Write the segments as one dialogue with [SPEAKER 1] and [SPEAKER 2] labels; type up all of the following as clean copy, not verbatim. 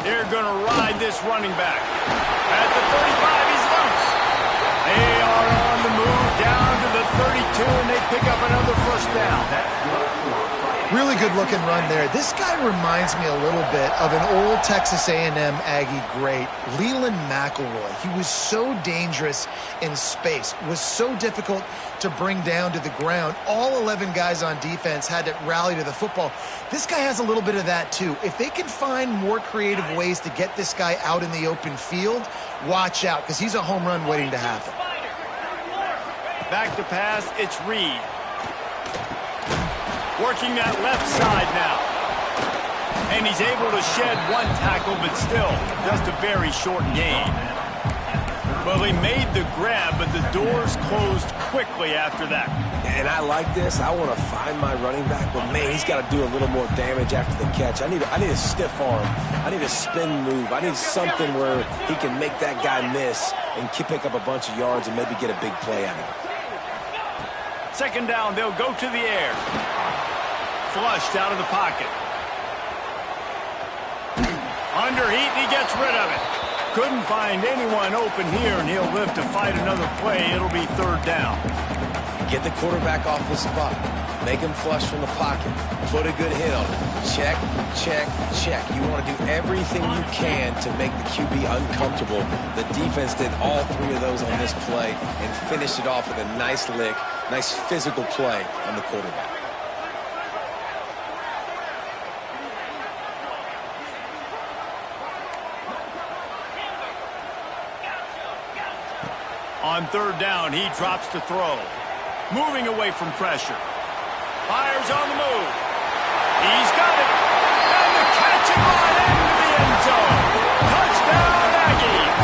[SPEAKER 1] They're going to ride this running back. At the 35, he's loose. They are on the move down to the 32, and they pick up another first down.
[SPEAKER 2] Really good looking run there. This guy reminds me a little bit of an old Texas A&M Aggie great, Leland McElroy. He was so dangerous in space, was so difficult to bring down to the ground. All 11 guys on defense had to rally to the football. This guy has a little bit of that too. If they can find more creative ways to get this guy out in the open field, watch out, because he's a home run waiting to happen.
[SPEAKER 1] Back to pass, it's Reed. Working that left side now. And he's able to shed one tackle, but still just a very short gain. Well, he made the grab, but the doors closed quickly after that.
[SPEAKER 3] And I like this. I want to find my running back, but man, he's got to do a little more damage after the catch. I need a stiff arm. I need a spin move. I need something where he can make that guy miss and pick up a bunch of yards and maybe get a big play out of it.
[SPEAKER 1] Second down, they'll go to the air. Flushed out of the pocket. Under heat, and he gets rid of it. Couldn't find anyone open here, and he'll live to fight another play. It'll be third down.
[SPEAKER 3] Get the quarterback off the spot. Make him flush from the pocket. Put a good hit on him. Check, check, check. You want to do everything you can to make the QB uncomfortable. The defense did all three of those on this play and finished it off with a nice lick, nice physical play on the quarterback.
[SPEAKER 1] On third down, he drops to throw. Moving away from pressure. Fires on the move. He's got it. And the catch and run into the end zone. Touchdown, Aggies.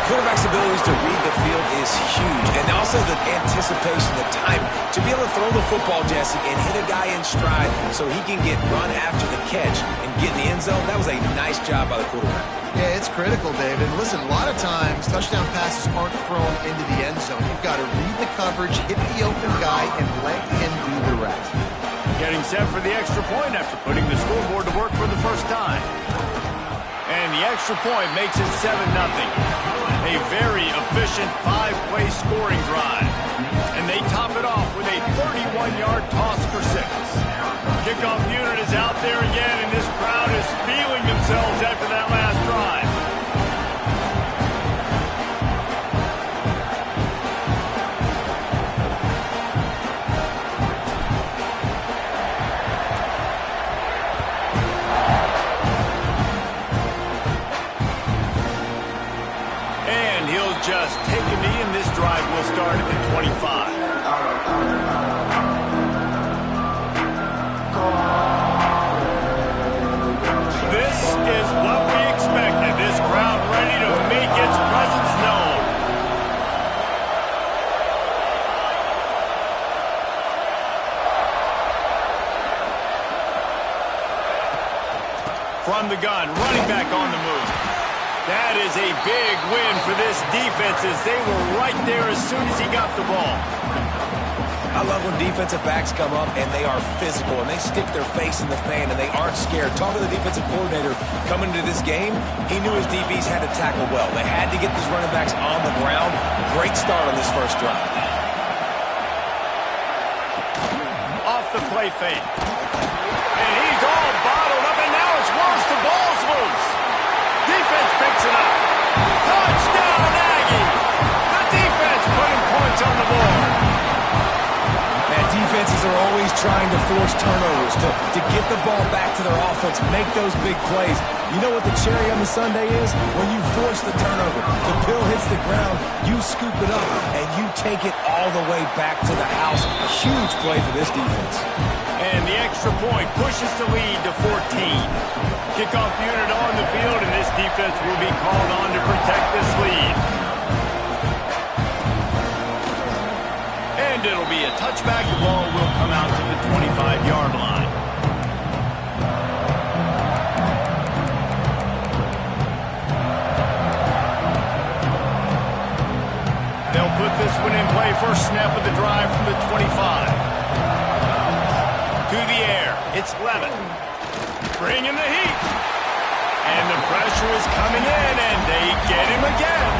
[SPEAKER 3] Quarterback's abilities to read the field is huge. And also the anticipation, the time. To be able to throw the football, Jesse, and hit a guy in stride so he can get run after the catch and get in the end zone, that was a nice job by the quarterback.
[SPEAKER 2] Yeah, it's critical, David. Listen, a lot of times, touchdown passes aren't thrown into the end zone. You've got to read the coverage, hit the open guy, and let him do the rest.
[SPEAKER 1] Getting set for the extra point after putting the scoreboard to work for the first time. And the extra point makes it 7-0. A very efficient 5-play scoring drive. And they top it off with a 31-yard toss for 6. Kickoff unit is out there again, and this crowd is feeling themselves after that last drive. And he'll just take a knee, and this drive will start at the 25. This is what we expected. This crowd ready to make its presence known. From the gun, running back on the move. That is a big win for this defense as they were right there as soon as he got the ball.
[SPEAKER 3] I love when defensive backs come up and they are physical and they stick their face in the fan and they aren't scared. Talking to the defensive coordinator coming into this game, he knew his DBs had to tackle well. They had to get these running backs on the ground. Great start on this first drive.
[SPEAKER 1] Off the play fake. And he's all bottled up, and now it's worse. The ball's loose. Defense picks it up. Touchdown, Aggie. The defense putting points on the board.
[SPEAKER 3] Defenses are always trying to force turnovers to get the ball back to their offense, make those big plays. You know what the cherry on the sundae is? When you force the turnover, the pill hits the ground, you scoop it up, and you take it all the way back to the house. A huge play for this defense.
[SPEAKER 1] And the extra point pushes the lead to 14. Kickoff unit on the field, and this defense will be called on to protect this lead. And it'll be a touchback. The ball will come out to the 25-yard line. They'll put this one in play. First snap of the drive from the 25. To the air. It's Levin. Bringing the heat. And the pressure is coming in, and they get him again.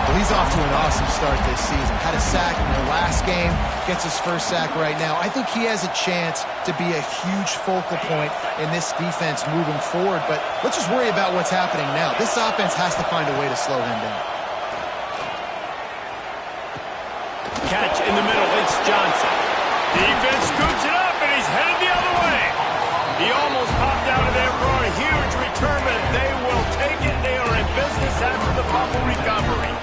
[SPEAKER 2] Well, he's off to an awesome start this season. Had a sack in the last game, gets his first sack right now. I think he has a chance to be a huge focal point in this defense moving forward, but let's just worry about what's happening now. This offense has to find a way to slow him down.
[SPEAKER 1] Catch in the middle, it's Johnson. Defense scoops it up, and he's headed the other way. He almost popped out of there for a huge return, but they will take it. They are in business after the fumble recovery.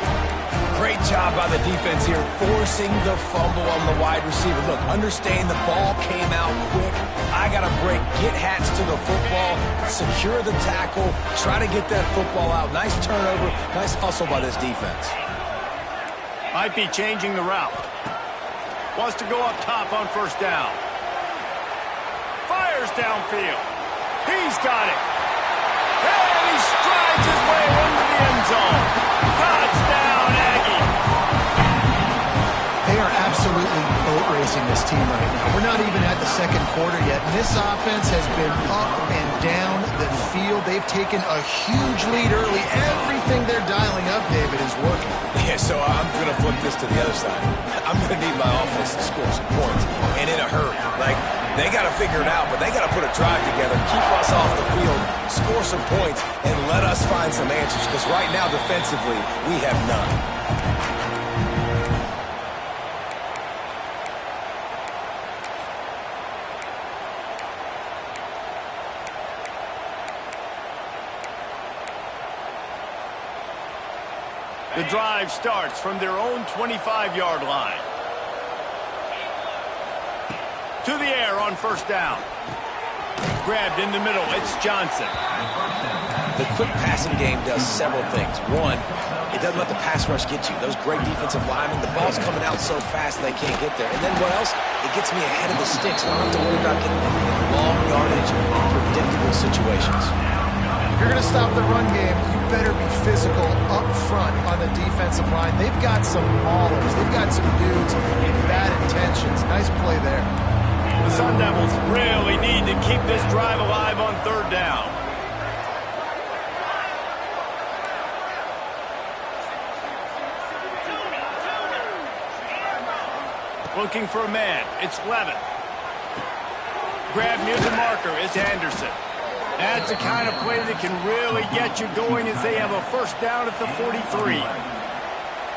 [SPEAKER 3] Great job by the defense here, forcing the fumble on the wide receiver. Look, understand the ball came out quick. I got to break, get hats to the football, secure the tackle, try to get that football out. Nice turnover, nice hustle by this defense.
[SPEAKER 1] Might be changing the route. Wants to go up top on first down. Fires downfield. He's got it. And he strides his way into the end zone. Touchdown, Aggie.
[SPEAKER 2] They are absolutely boat racing this team right now. We're not even at the second quarter yet. And this offense has been up and down the field. They've taken a huge lead early. Everything they're dialing up, David, is working.
[SPEAKER 3] Yeah, so I'm going to flip this to the other side. I'm going to need my offense to score some points, and in a hurry. Like, they got to figure it out, but they got to put a drive together, keep us off the field, score some points, and let us find some answers, because right now, defensively, we have none.
[SPEAKER 1] The drive starts from their own 25-yard line. To the air on first down. Grabbed in the middle, it's Johnson.
[SPEAKER 3] The quick passing game does several things. One, it doesn't let the pass rush get you. Those great defensive linemen, the ball's coming out so fast they can't get there. And then what else? It gets me ahead of the sticks. I don't have to worry about getting in long yardage and predictable situations.
[SPEAKER 2] If you're going to stop the run game, you better be physical up front on the defensive line. They've got some maulers. They've got some dudes with bad intentions. Nice play there.
[SPEAKER 1] The Sun Devils really need to keep this drive alive on third down. Looking for a man. It's Levin. Grab near the marker. It's Anderson. That's the kind of play that can really get you going as they have a first down at the 43.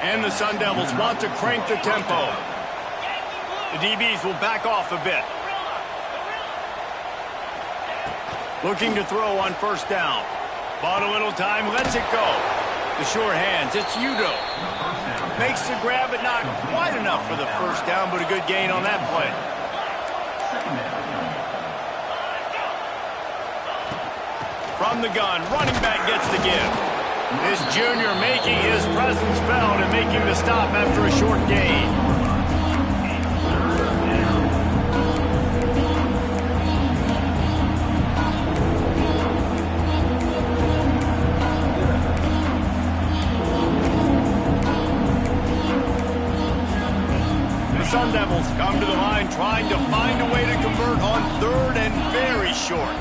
[SPEAKER 1] And the Sun Devils want to crank the tempo. The DBs will back off a bit. Looking to throw on first down. Bought a little time, lets it go. The sure hands, it's Udo. Makes the grab, but not quite enough for the first down, but a good gain on that play. From the gun, running back gets the give. This junior making his presence felt and making the stop after a short gain. The Sun Devils come to the line trying to find a way to convert on third and very short.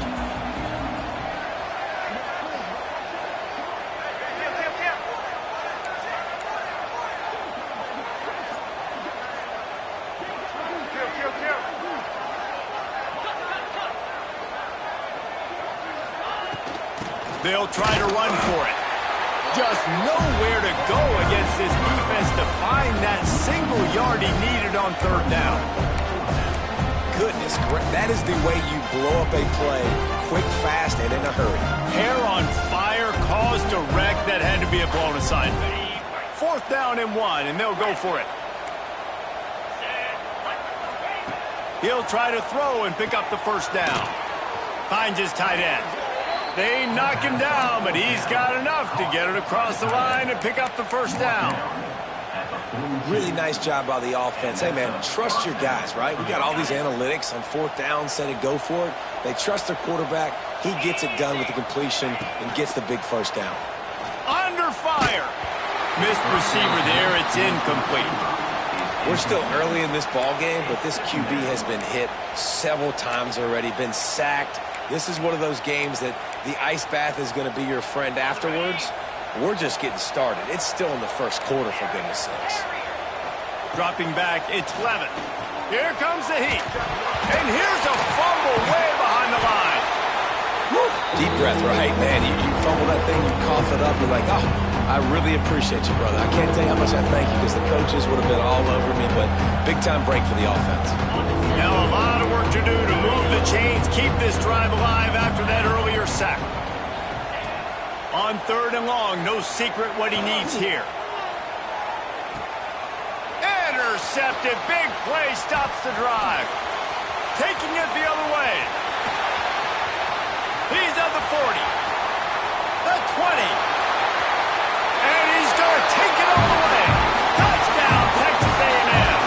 [SPEAKER 1] They'll try to run for it. Just nowhere to go against this defense to find that single yard he needed on third down.
[SPEAKER 3] Goodness, that is the way you blow up a play, quick, fast, and in a hurry.
[SPEAKER 1] Hair on fire caused a wreck that had to be a blown assignment. Fourth down and 1, and they'll go for it. He'll try to throw and pick up the first down. Finds his tight end. They knock him down, but he's got enough to get it across the line and pick up the first down.
[SPEAKER 3] Really nice job by the offense. Hey, man, trust your guys, right? We got all these analytics on fourth down, said it, go for it. They trust their quarterback. He gets it done with the completion and gets the big first down.
[SPEAKER 1] Under fire. Missed receiver there. It's incomplete.
[SPEAKER 3] We're still early in this ball game, but this QB has been hit several times already, been sacked, This is one of those games that the ice bath is going to be your friend afterwards. We're just getting started. It's still in the first quarter, for goodness sakes.
[SPEAKER 1] Dropping back, it's Levitt. Here comes the heat. And here's a fumble way behind the line.
[SPEAKER 3] Woo. Deep breath, right, man? You fumble that thing, you cough it up, you're like, oh, I really appreciate you, brother. I can't tell you how much I thank you because the coaches would have been all over me, but big-time break for the offense.
[SPEAKER 1] Now a lot of work to do to move the chains, keep this drive alive after that earlier sack. On 3rd and long, no secret what he needs here. Intercepted, big play, stops the drive. Taking it the other way. He's at the 40, the 20, and he's going to take it all the way. Touchdown, Texas A&M.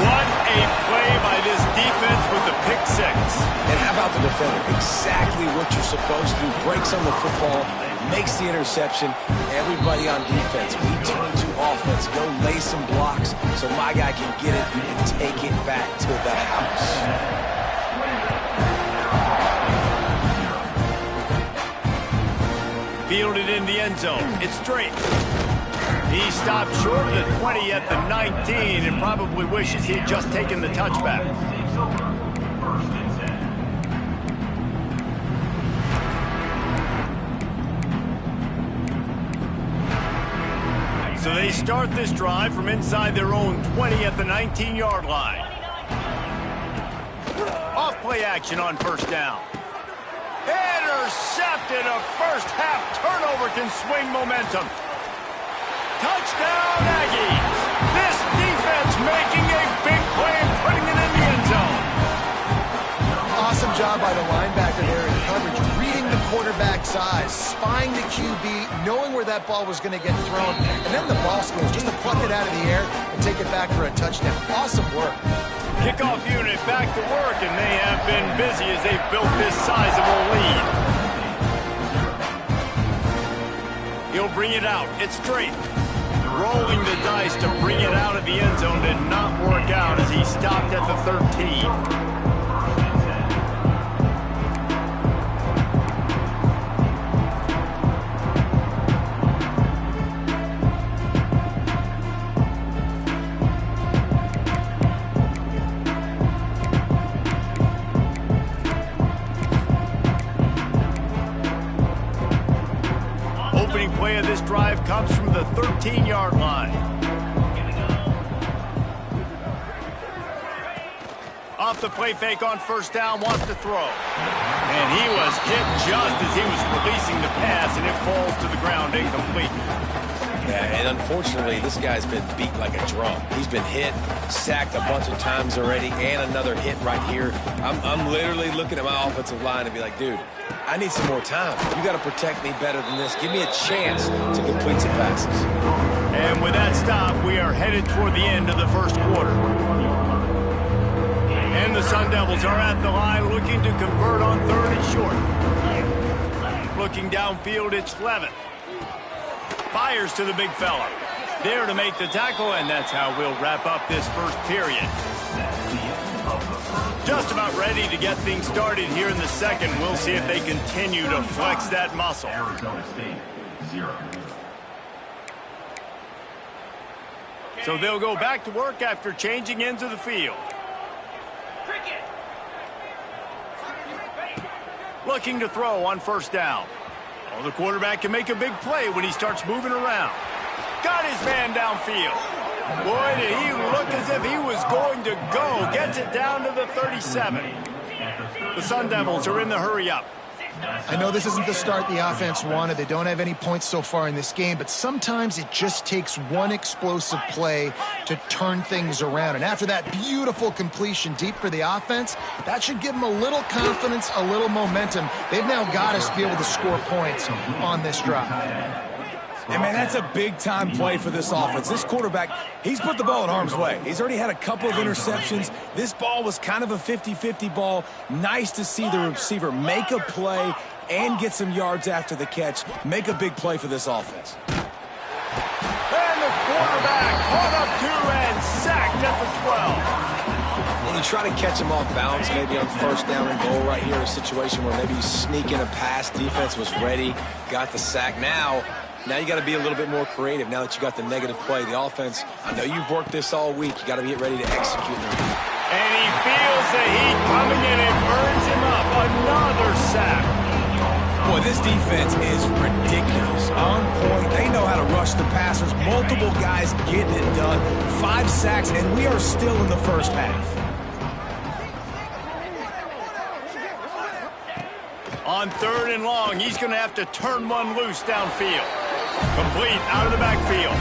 [SPEAKER 1] What a play by this defense with the pick six.
[SPEAKER 3] And how about the defender? Exactly what you're supposed to do. Breaks on the football, makes the interception. Everybody on defense, we turn to offense. Go lay some blocks so my guy can get it and take it back to the house.
[SPEAKER 1] Fielded in the end zone. It's straight. He stopped short of the 20 at the 19 and probably wishes he had just taken the touchback. So they start this drive from inside their own 20 at the 19-yard line. Off play action on 1st down. Intercepted. A first half turnover can swing momentum. Touchdown Aggies. This defense making a big play and putting it in the end zone.
[SPEAKER 2] Awesome job by the linebacker there in coverage, reading the quarterback's eyes, spying the QB, knowing where that ball was going to get thrown, and then the ball skills just to pluck it out of the air and take it back for a touchdown. Awesome work.
[SPEAKER 1] Kickoff unit back to work, and they have been busy as they've built this sizable lead. He'll bring it out. It's straight. Rolling the dice to bring it out of the end zone did not work out as he stopped at the 13. Play of this drive comes from the 13-yard line. Off the play fake on 1st down, wants to throw. And he was hit just as he was releasing the pass, and it falls to the ground incomplete.
[SPEAKER 3] Yeah, and unfortunately, this guy's been beat like a drum. He's been hit, sacked a bunch of times already, and another hit right here. I'm literally looking at my offensive line and be like, dude, I need some more time. You got to protect me better than this. Give me a chance to complete some passes.
[SPEAKER 1] And with that stop, we are headed toward the end of the first quarter. And the Sun Devils are at the line looking to convert on 3rd and short. Looking downfield, it's Levitt. Fires to the big fella. There to make the tackle, and that's how we'll wrap up this first period. Just about ready to get things started here in the second. We'll see if they continue to flex that muscle. So they'll go back to work after changing into the field. Looking to throw on 1st down. Well, the quarterback can make a big play when he starts moving around. Got his man downfield. Boy, did he look as if he was going to go. Gets it down to the 37. The Sun Devils are in the hurry-up.
[SPEAKER 2] I know this isn't the start the offense wanted. They don't have any points so far in this game, but sometimes it just takes one explosive play to turn things around. And after that beautiful completion deep for the offense, that should give them a little confidence, a little momentum. They've now got us to be able to score points on this drive.
[SPEAKER 4] And, man, that's a big-time play for this offense. This quarterback, he's put the ball in harm's way. He's already had a couple of interceptions. This ball was kind of a 50-50 ball. Nice to see the receiver make a play and get some yards after the catch. Make a big play for this offense.
[SPEAKER 1] And the quarterback caught up to and sacked at the 12.
[SPEAKER 4] And he
[SPEAKER 3] try to catch him off balance, maybe on first down and goal right here, a situation where maybe you sneak in a pass, defense was ready, got the sack. Now you got to be a little bit more creative now that you got the negative play. The offense, I know you've worked this all week. You got to get ready to execute them.
[SPEAKER 1] And he feels the heat coming in and burns him up. Another sack.
[SPEAKER 4] Boy, this defense is ridiculous. On point. They know how to rush the passers. Multiple guys getting it done. 5 sacks, and we are still in the first half.
[SPEAKER 1] On 3rd and long, he's going to have to turn one loose downfield. Complete out of the backfield.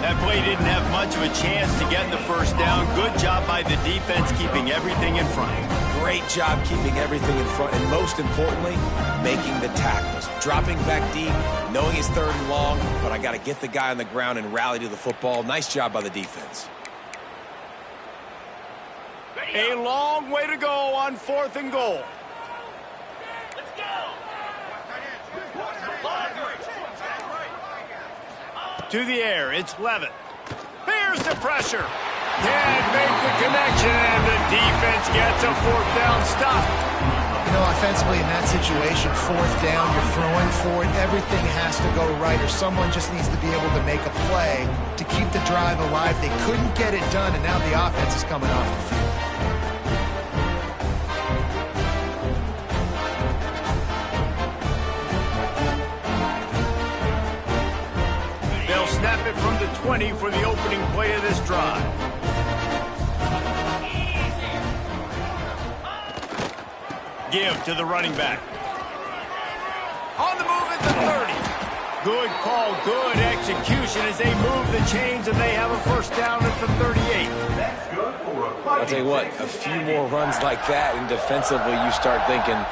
[SPEAKER 1] That play didn't have much of a chance to get the first down. Good job by the defense keeping everything in front.
[SPEAKER 3] Great job keeping everything in front, and most importantly, making the tackles. Dropping back deep, knowing it's 3rd and long, but I got to get the guy on the ground and rally to the football. Nice job by the defense.
[SPEAKER 1] A long way to go on 4th and goal. To the air, it's Levitt. Here's the pressure. Can't make the connection, and the defense gets a 4th down stop.
[SPEAKER 2] You know, offensively in that situation, 4th down, you're throwing for it. Everything has to go right, or someone just needs to be able to make a play to keep the drive alive. They couldn't get it done, and now the offense is coming off the field.
[SPEAKER 1] Snap it from the 20 for the opening play of this drive. Give to the running back. On the move at the 30. Good call, good execution as they move the chains, and they have a first down at the 38.
[SPEAKER 3] I'll tell you what, a few more runs like that, and defensively you start thinking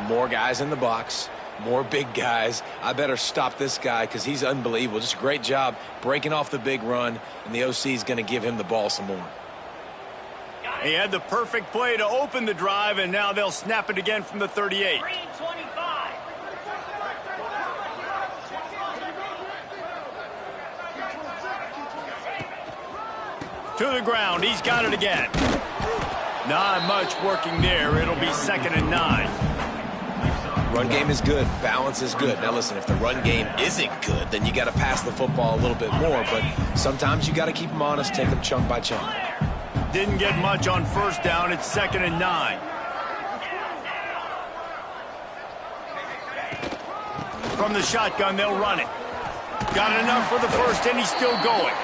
[SPEAKER 3] more guys in the box. More big guys. I better stop this guy because he's unbelievable. Just a great job breaking off the big run, and the OC is going to give him the ball some more.
[SPEAKER 1] He had the perfect play to open the drive, and now they'll snap it again from the 38. To the ground. He's got it again. Not much working there. It'll be 2nd and 9.
[SPEAKER 3] Run game is good. Balance is good. Now listen, if the run game isn't good, then you got to pass the football a little bit more. But sometimes you got to keep them honest, take them chunk by chunk.
[SPEAKER 1] Didn't get much on first down. It's 2nd and 9. From the shotgun, they'll run it. Got enough for the first, and he's still going.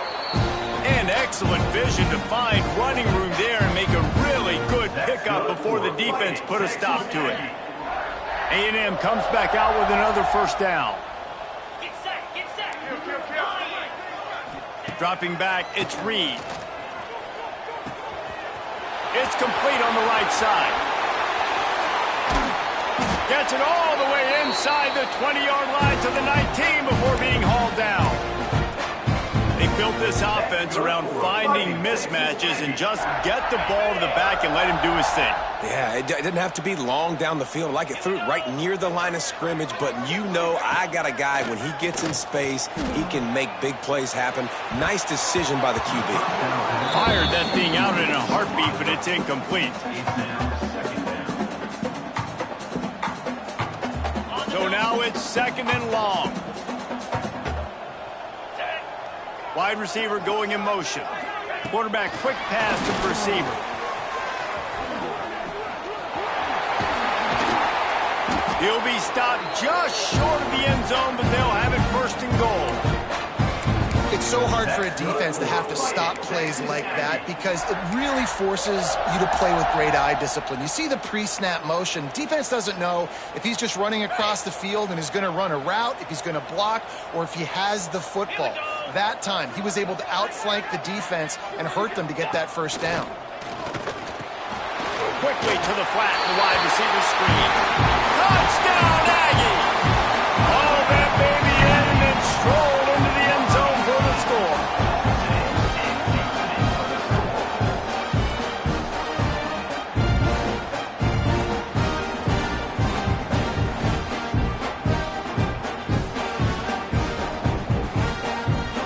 [SPEAKER 1] And excellent vision to find running room there and make a really good pickup before the defense put a stop to it. A&M comes back out with another first down. Get set, get set. Dropping back, it's Reed. It's complete on the right side. Gets it all the way inside the 20-yard line to the 19 before being hauled down. They built this offense around finding mismatches and just get the ball to the back and let him do his thing.
[SPEAKER 3] Yeah, it didn't have to be long down the field. Like it threw it right near the line of scrimmage, but you know I got a guy, when he gets in space, he can make big plays happen. Nice decision by the QB.
[SPEAKER 1] Fired that thing out in a heartbeat, but it's incomplete. So now it's 2nd and long. Wide receiver going in motion. Quarterback quick pass to the receiver. He'll be stopped just short of the end zone, but they'll have it 1st and goal.
[SPEAKER 2] It's so hard for a defense to have to stop plays like that because it really forces you to play with great eye discipline. You see the pre-snap motion. Defense doesn't know if he's just running across the field and is going to run a route, if he's going to block, or if he has the football. That time, he was able to outflank the defense and hurt them to get that first down.
[SPEAKER 1] Quickly to the flat, the wide receiver screen. Touchdown, Aggie! All that baby in and then strolled into the end zone for the score.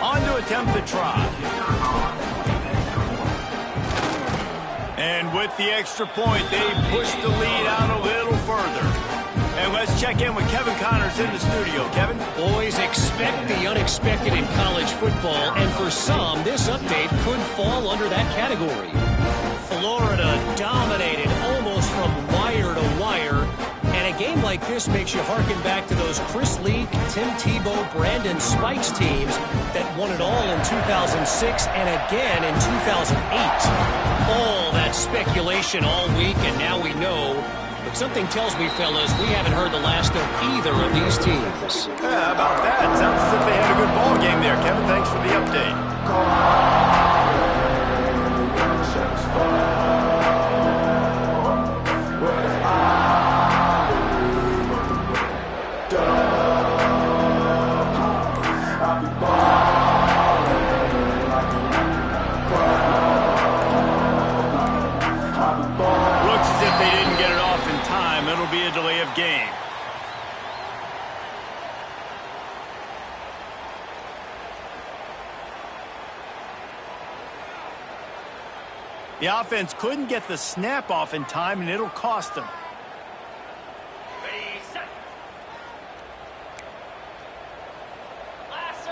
[SPEAKER 1] On to attempt the try. And And with the extra point, they push the lead out a little further. And let's check in with Kevin Connors in the studio. Kevin?
[SPEAKER 5] Boys, expect the unexpected in college football, and for some, this update could fall under that category. Florida dominated almost from wire to wire, and a game like this makes you harken back to those Chris Leak, Tim Tebow, Brandon Spikes teams that won it all in 2006 and again in 2008. All that speculation all week, and now we know. But something tells me, fellas, we haven't heard the last of either of these teams.
[SPEAKER 1] Yeah, how about that? Sounds as if they had a good ball game there. Kevin, thanks for the update. Looks as if they didn't get it off in time. It'll be a delay of game. The offense couldn't get the snap off in time, and it'll cost them.
[SPEAKER 6] Ready, set. Lasso!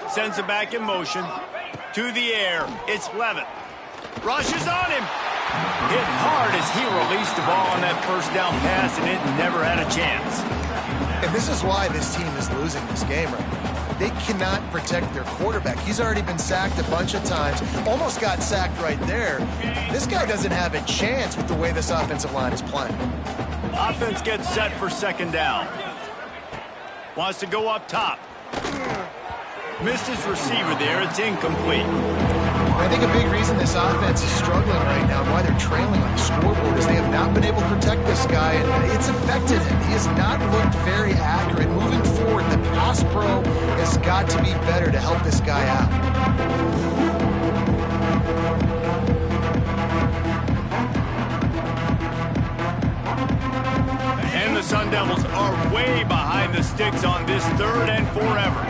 [SPEAKER 1] Sends it back in motion. To the air. It's Levitt. Rushes on him. Hit hard as he released the ball on that first down pass, and it never had a chance.
[SPEAKER 2] And this is why this team is losing this game right now. They cannot protect their quarterback. He's already been sacked a bunch of times. Almost got sacked right there. This guy doesn't have a chance with the way this offensive line is playing.
[SPEAKER 1] Offense gets set for second down. Wants to go up top. Missed his receiver there. It's incomplete.
[SPEAKER 2] I think a big reason this offense is struggling right now, and why they're trailing on the scoreboard, is they have not been able to protect this guy, and it's affected him. He has not looked very accurate. Moving forward, the pass pro has got to be better to help this guy out.
[SPEAKER 1] And the Sun Devils are way behind the sticks on this third and forever.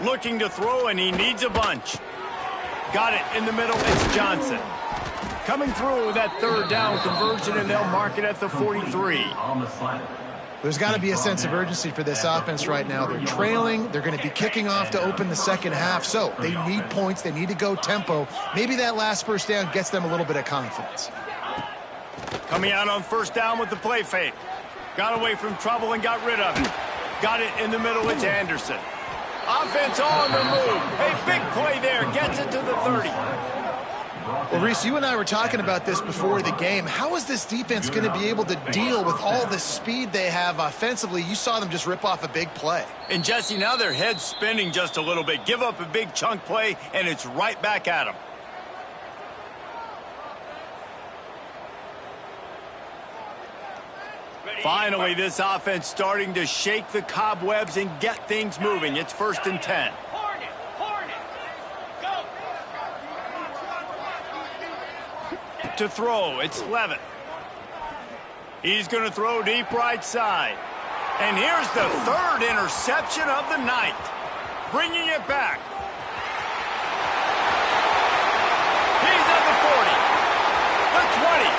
[SPEAKER 1] Looking to throw, and he needs a bunch. Got it in the middle. It's Johnson. Coming through that third down conversion, and they'll mark it at the 43.
[SPEAKER 2] There's got to be a sense of urgency for this offense right now. They're trailing. They're going to be kicking off to open the second half. So they need points. They need to go tempo. Maybe that last first down gets them a little bit of confidence.
[SPEAKER 1] Coming out on first down with the play fake. Got away from trouble and got rid of it. Got it in the middle. It's Anderson. Offense on the move. A big play there. Gets it to the 30.
[SPEAKER 2] Well, Reese, you and I were talking about this before the game. How is this defense going to be able to deal with all the speed they have offensively? You saw them just rip off a big play.
[SPEAKER 1] And, Jesse, now their head's spinning just a little bit. Give up a big chunk play, and it's right back at them. Finally, this offense starting to shake the cobwebs and get things moving. It's 1st and 10. To throw, it's Levitt. He's going to throw deep right side. And here's the third interception of the night. Bringing it back. He's at the 40. The 20.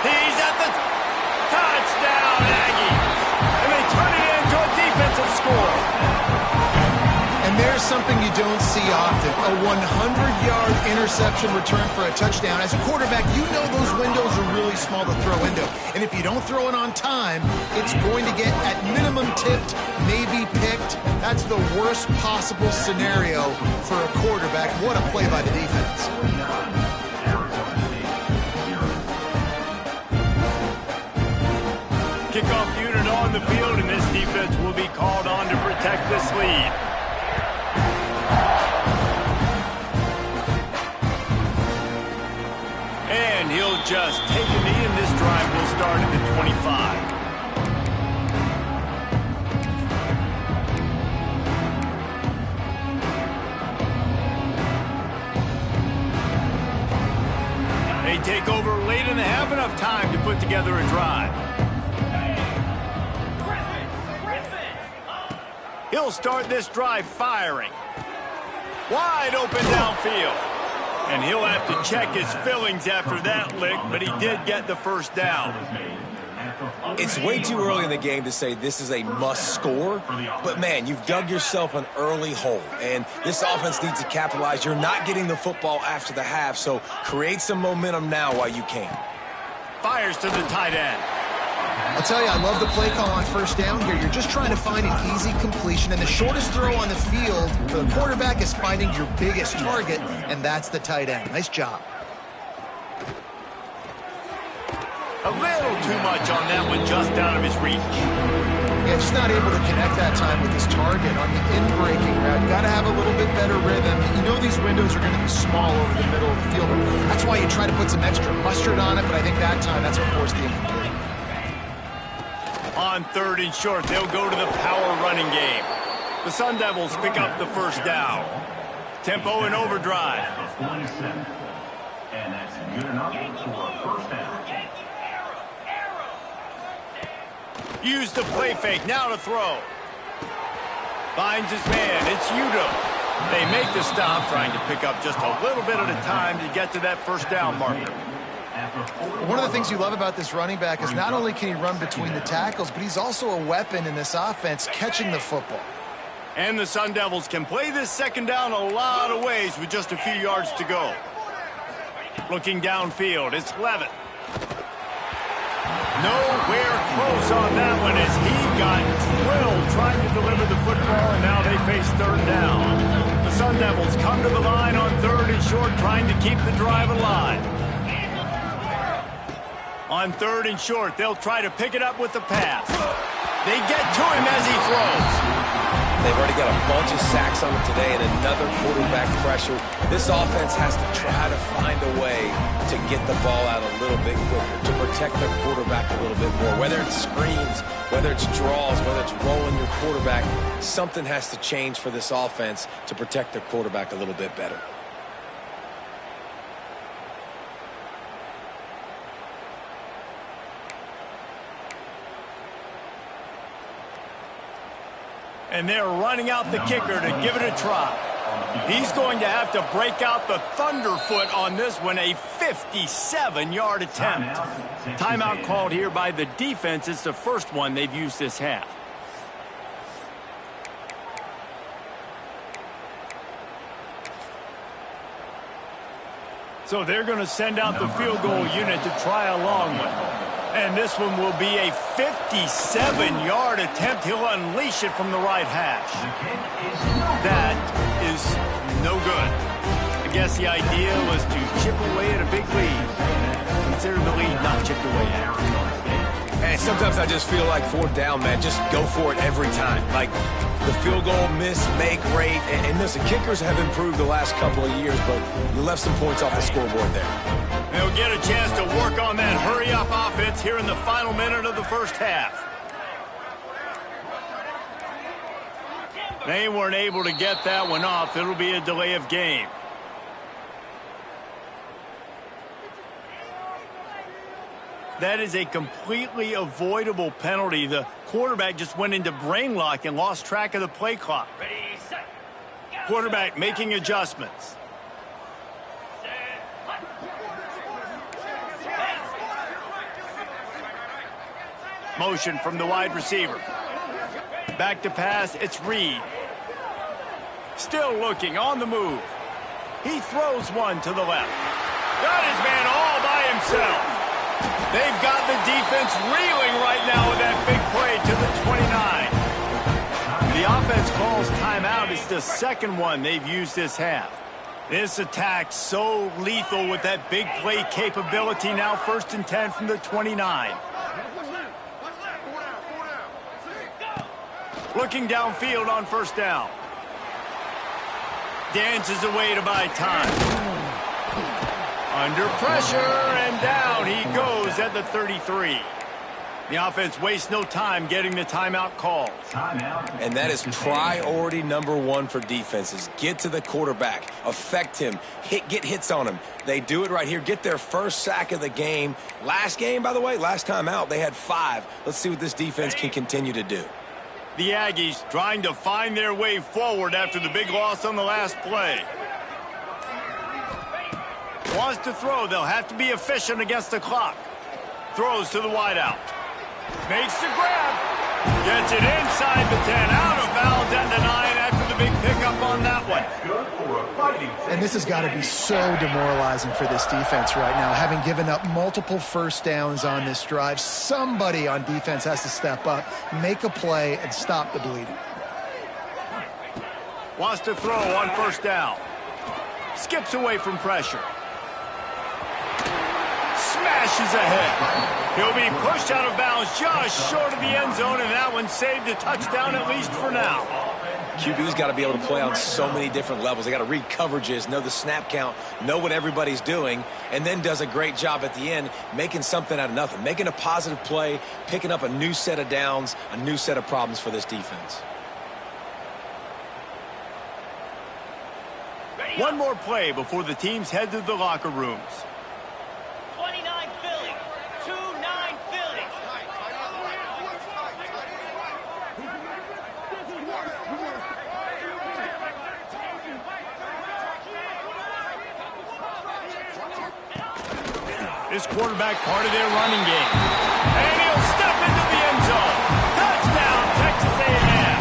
[SPEAKER 1] He's at the touchdown, Aggies. And they turn it into a defensive score.
[SPEAKER 2] And there's something you don't see often, a 100-yard interception return for a touchdown. As a quarterback, you know those windows are really small to throw into. And if you don't throw it on time, it's going to get, at minimum, tipped, maybe picked. That's the worst possible scenario for a quarterback. What a play by the defense.
[SPEAKER 1] Kickoff unit on the field, and this defense will be called on to protect this lead. And he'll just take a knee, and this drive will start at the 25. take over late in the half, enough time to put together a drive. He'll start this drive firing. Wide open downfield. And he'll have to check his fillings after that lick, but he did get the first down.
[SPEAKER 3] It's way too early in the game to say this is a must score, but man, you've dug yourself an early hole, and this offense needs to capitalize. You're not getting the football after the half, so create some momentum now while you can.
[SPEAKER 1] Fires to the tight end.
[SPEAKER 2] I'll tell you, I love the play call on first down here. You're just trying to find an easy completion, and the shortest throw on the field for the quarterback is finding your biggest target, and that's the tight end. Nice job.
[SPEAKER 1] A little too much on that one, just out of his reach.
[SPEAKER 2] Yeah, just not able to connect that time with his target on the in-breaking route. You got to have a little bit better rhythm. You know these windows are going to be small over the middle of the field. That's why you try to put some extra mustard on it, but I think that time that's what forced the incomplete.
[SPEAKER 1] On 3rd and short, they'll go to the power running game. The Sun Devils pick up the first down. Tempo and overdrive.
[SPEAKER 6] And that's good enough for a first down.
[SPEAKER 1] Use the play fake, now to throw. Finds his man, it's Udo. They make the stop, trying to pick up just a little bit at a time to get to that first down marker.
[SPEAKER 2] One of the things you love about this running back is not only can he run between the tackles, but he's also a weapon in this offense, catching the football.
[SPEAKER 1] And the Sun Devils can play this second down a lot of ways with just a few yards to go. Looking downfield, it's Levitt. Nowhere close on that one as he got drilled trying to deliver the football, and now they face 3rd down. The Sun Devils come to the line on 3rd and short, trying to keep the drive alive. On 3rd and short, they'll try to pick it up with the pass. They get to him as he throws.
[SPEAKER 3] They've already got a bunch of sacks on them today and another quarterback pressure. This offense has to try to find a way to get the ball out a little bit quicker, to protect their quarterback a little bit more. Whether it's screens, whether it's draws, whether it's rolling your quarterback, something has to change for this offense to protect their quarterback a little bit better.
[SPEAKER 1] And they're running out the kicker to give it a try. He's going to have to break out the thunderfoot on this one, a 57-yard attempt. Timeout called here by the defense. It's the first one they've used this half. So they're going to send out the field goal unit to try a long one. And this one will be a 57-yard attempt. He'll unleash it from the right hash. That is no good. I guess the idea was to chip away at a big lead. Consider the lead not chipped away at.
[SPEAKER 3] And sometimes I just feel like 4th down, man. Just go for it every time. Like the field goal miss, make rate. And listen, kickers have improved the last couple of years, but you left some points off the scoreboard there.
[SPEAKER 1] They'll get a chance to work on that hurry-up offense here in the final minute of the first half. They weren't able to get that one off. It'll be a delay of game. That is a completely avoidable penalty. The quarterback just went into brain lock and lost track of the play clock. Quarterback making adjustments. Motion from the wide receiver. Back to pass, it's Reed. Still looking, on the move. He throws one to the left. Got his man all by himself. They've got the defense reeling right now with that big play to the 29. The offense calls timeout. It's the second one they've used this half. This attack so lethal with that big play capability. Now 1st and 10 from the 29. Looking downfield on 1st down. Dances away to buy time. Under pressure, and down he goes at the 33. The offense wastes no time getting the timeout called.
[SPEAKER 3] And that is priority number one for defenses. Get to the quarterback, affect him, get hits on him. They do it right here. Get their first sack of the game. Last game, by the way, last time out, they had 5. Let's see what this defense can continue to do.
[SPEAKER 1] The Aggies trying to find their way forward after the big loss on the last play. Wants to throw. They'll have to be efficient against the clock. Throws to the wideout. Makes the grab. Gets it inside the 10. Out of bounds at the 9 after the big pickup on that one.
[SPEAKER 2] And this has got to be so demoralizing for this defense right now. Having given up multiple first downs on this drive, somebody on defense has to step up, make a play, and stop the bleeding.
[SPEAKER 1] Wants to throw on first down. Skips away from pressure. Smashes ahead. He'll be pushed out of bounds just short of the end zone, and that one saved a touchdown at least for now.
[SPEAKER 3] QB's got to be able to play on so many different levels. They got to read coverages, know the snap count, know what everybody's doing, and then does a great job at the end making something out of nothing, making a positive play, picking up a new set of downs, a new set of problems for this defense.
[SPEAKER 1] One more play before the teams head to the locker rooms.
[SPEAKER 7] 29 Philly, 2-9 Philly.
[SPEAKER 1] This quarterback part of their running game. And he'll step into the end zone. Touchdown, Texas A&M.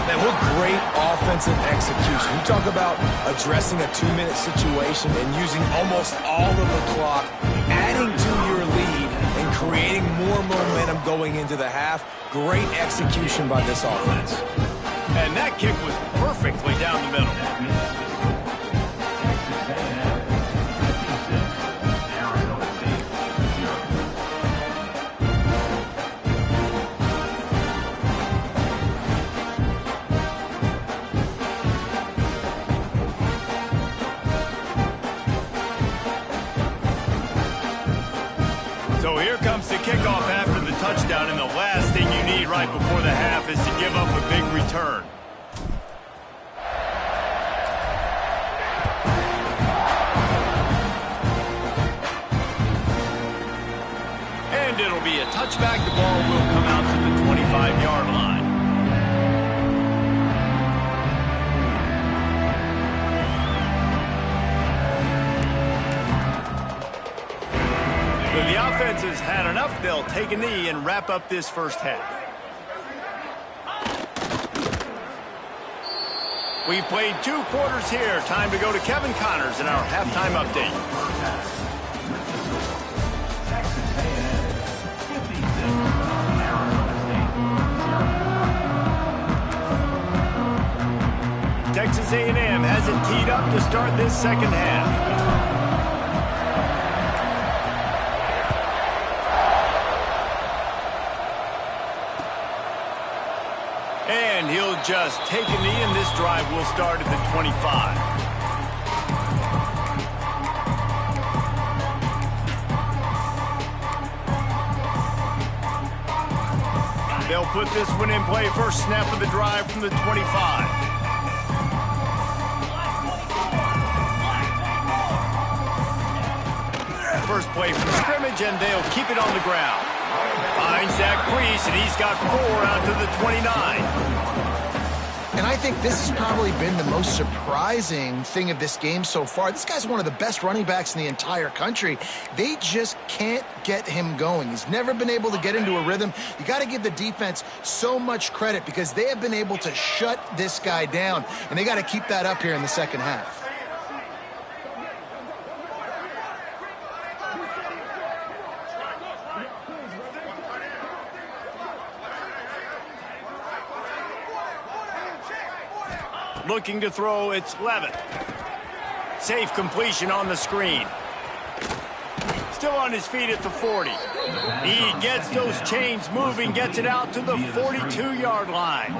[SPEAKER 3] Man, what great offensive execution. You talk about addressing a 2-minute situation and using almost all of the clock, adding to your lead and creating more momentum going into the half. Great execution by this offense.
[SPEAKER 1] And that kick was perfectly down the middle. So here comes the kickoff after the touchdown, and the last thing you need right before the half is to give up a big return. And it'll be a touchback. The ball will come out to the 25-yard line. When the offense has had enough, they'll take a knee and wrap up this first half. We've played 2 quarters here. Time to go to Kevin Connors in our halftime update. Texas A&M has it teed up to start this second half. And he'll just take a knee, and this drive will start at the 25. They'll put this one in play. First snap of the drive from the 25. First play from scrimmage, and they'll keep it on the ground. Finds Zach Priest, and he's got 4 out to the 29.
[SPEAKER 2] And I think this has probably been the most surprising thing of this game so far. This guy's one of the best running backs in the entire country. They just can't get him going. He's never been able to get into a rhythm. You got to give the defense so much credit because they have been able to shut this guy down, and they got to keep that up here in the second half.
[SPEAKER 1] Looking to throw, it's Levitt. Safe completion on the screen. Still on his feet at the 40. He gets those chains moving, gets it out to the 42-yard line.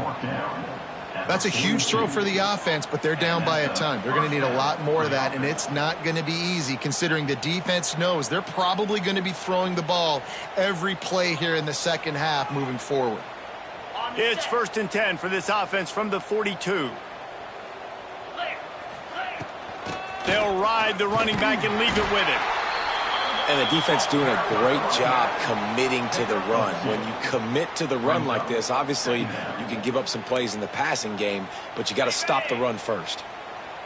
[SPEAKER 2] That's a huge throw for the offense, but they're down by a ton. They're going to need a lot more of that, and it's not going to be easy considering the defense knows they're probably going to be throwing the ball every play here in the second half moving forward.
[SPEAKER 1] It's 1st and 10 for this offense from the 42. They'll ride the running back and leave it with him.
[SPEAKER 3] And the defense doing a great job committing to the run. When you commit to the run like this, obviously you can give up some plays in the passing game, but you got to stop the run first.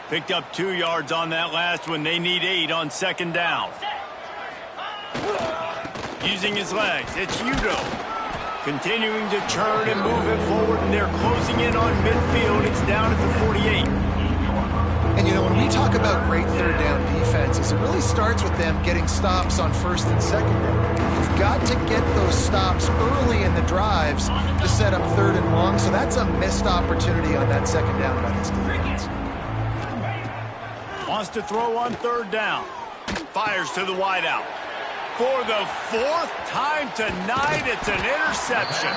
[SPEAKER 1] Picked up 2 yards on that last one. They need 8 on 2nd down. Using his legs, it's Udo. Continuing to turn and move it forward, and they're closing in on midfield. It's down at the 48.
[SPEAKER 2] And, you know, when we talk about great third down defenses, it really starts with them getting stops on 1st and 2nd down. You've got to get those stops early in the drives to set up 3rd and long, so that's a missed opportunity on that 2nd down by this defense.
[SPEAKER 1] Wants to throw on 3rd down. Fires to the wideout. For the 4th time tonight, it's an interception.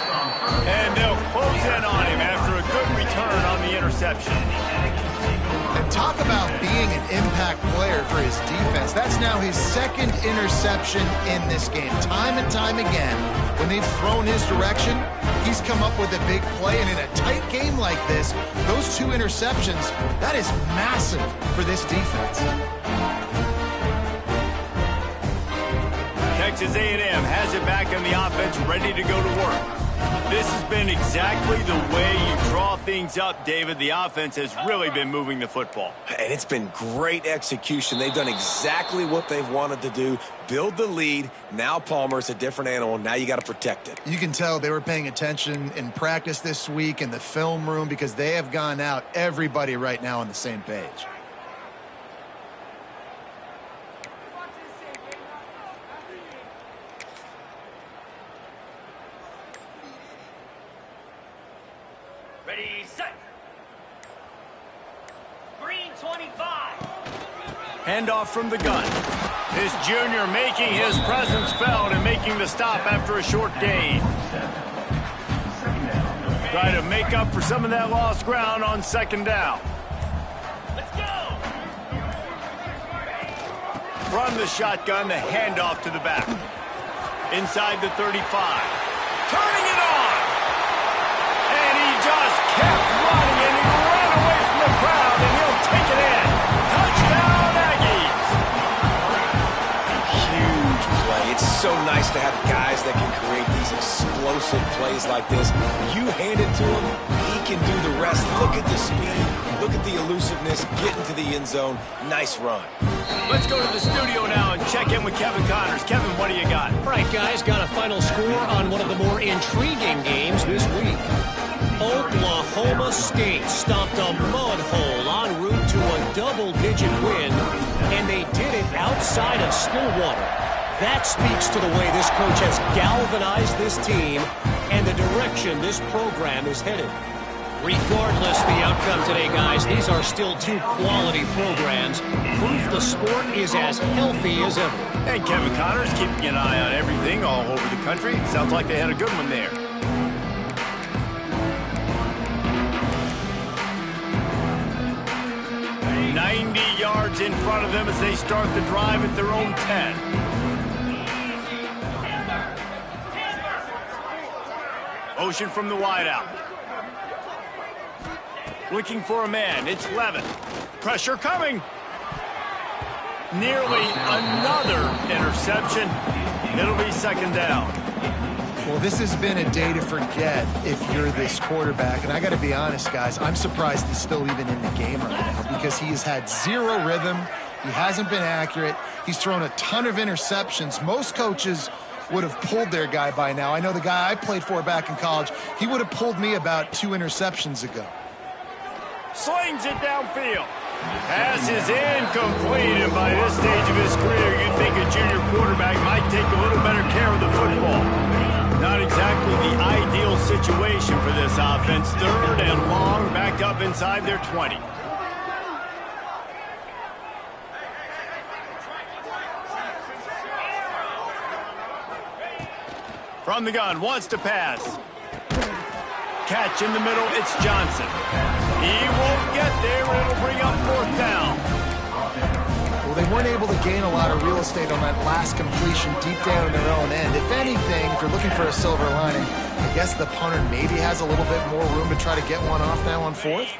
[SPEAKER 1] And they'll close in on him after a good return on the interception.
[SPEAKER 2] And talk about being an impact player for his defense. That's now his 2nd interception in this game. Time and time again, when they've thrown his direction, he's come up with a big play. And in a tight game like this, those 2 interceptions, that is massive for this defense.
[SPEAKER 1] Texas A&M has it back on the offense, ready to go to work. This has been exactly the way you draw things up, David. The offense has really been moving the football.
[SPEAKER 3] And it's been great execution. They've done exactly what they've wanted to do. Build the lead. Now Palmer's a different animal. Now you got to protect it.
[SPEAKER 2] You can tell they were paying attention in practice this week in the film room because they have gone out, everybody right now on the same page.
[SPEAKER 7] Ready, set. Green 25.
[SPEAKER 1] Handoff from the gun. This junior making his presence felt and making the stop after a short gain. Try to make up for some of that lost ground on 2nd down.
[SPEAKER 7] Let's go.
[SPEAKER 1] From the shotgun, the handoff to the back. Inside the 35. Turning it on. And he just kept running, and he ran away from the crowd, and he'll take it in. Touchdown, Aggies.
[SPEAKER 3] Huge play. It's so nice to have guys that can create these explosive plays like this. You hand it to him, he can do the rest. Look at the speed. Look at the elusiveness. Get into the end zone. Nice run.
[SPEAKER 1] Let's go to the studio now and check in with Kevin Connors. Kevin, what do you got?
[SPEAKER 5] All right, guys, got a final score on one of the more intriguing games this week. Oklahoma State stopped a mud hole en route to a double-digit win, and they did it outside of Stillwater. That speaks to the way this coach has galvanized this team and the direction this program is headed. Regardless the outcome today, guys, these are still 2 quality programs. Proof the sport is as healthy as ever.
[SPEAKER 1] And Kevin Connors keeping an eye on everything all over the country. Sounds like they had a good one there. Yards in front of them as they start the drive at their own 10. Motion from the wideout. Looking for a man. It's Levin. Pressure coming. Nearly another interception. It'll be 2nd down.
[SPEAKER 2] Well, this has been a day to forget if you're this quarterback. And I got to be honest, guys, I'm surprised he's still even in the game right now because he has had 0 rhythm. He hasn't been accurate. He's thrown a ton of interceptions. Most coaches would have pulled their guy by now. I know the guy I played for back in college, he would have pulled me about 2 interceptions ago.
[SPEAKER 1] Slings it downfield. Pass is incomplete, and by this stage of his career, you'd think a junior quarterback might take a little better care of the football. Not exactly the ideal situation for this offense. 3rd and long, back up inside their 20. From the gun, wants to pass. Catch in the middle, it's Johnson. He won't get there. It'll bring up 4th down.
[SPEAKER 2] Well, they weren't able to gain a lot of real estate on that last completion deep down in their own end. If anything, if you're looking for a silver lining, I guess the punter maybe has a little bit more room to try to get one off now on 4th.